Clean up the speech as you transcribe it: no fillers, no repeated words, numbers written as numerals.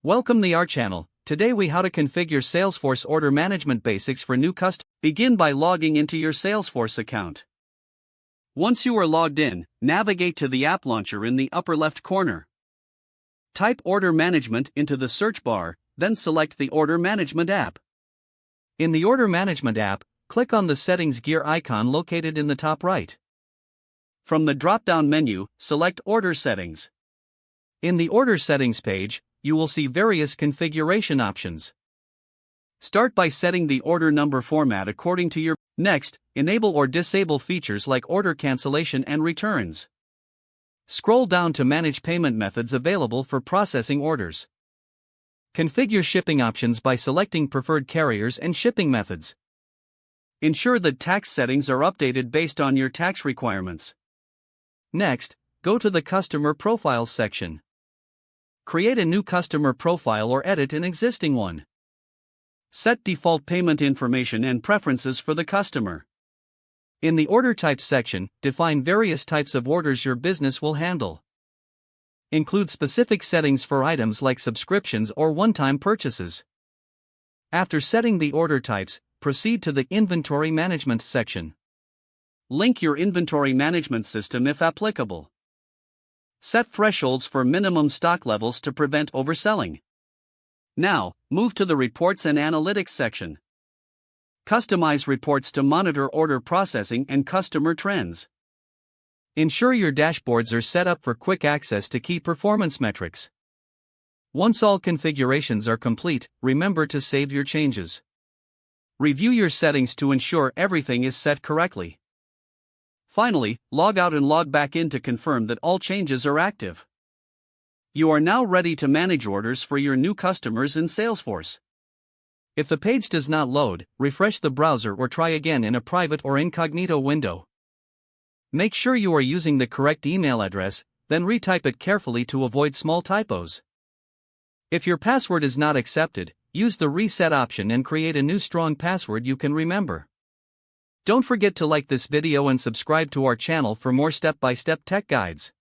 Welcome to our channel. Today we how to configure Salesforce Order Management basics for new customers. Begin by logging into your Salesforce account. Once you are logged in, navigate to the app launcher in the upper left corner. Type Order Management into the search bar, then select the Order Management app. In the Order Management app, click on the Settings gear icon located in the top right. From the drop-down menu, select Order Settings. In the Order Settings page, you will see various configuration options. Start by setting the order number format according to your. Next, enable or disable features like order cancellation and returns. Scroll down to manage payment methods available for processing orders. Configure shipping options by selecting preferred carriers and shipping methods. Ensure that tax settings are updated based on your tax requirements. Next, go to the Customer Profiles section. Create a new customer profile or edit an existing one. Set default payment information and preferences for the customer. In the Order Types section, define various types of orders your business will handle. Include specific settings for items like subscriptions or one-time purchases. After setting the order types, proceed to the Inventory Management section. Link your inventory management system if applicable. Set thresholds for minimum stock levels to prevent overselling. Now, move to the Reports and Analytics section. Customize reports to monitor order processing and customer trends. Ensure your dashboards are set up for quick access to key performance metrics. Once all configurations are complete, remember to save your changes. Review your settings to ensure everything is set correctly. Finally, log out and log back in to confirm that all changes are active. You are now ready to manage orders for your new customers in Salesforce. If the page does not load, refresh the browser or try again in a private or incognito window. Make sure you are using the correct email address, then retype it carefully to avoid small typos. If your password is not accepted, use the reset option and create a new strong password you can remember. Don't forget to like this video and subscribe to our channel for more step-by-step tech guides.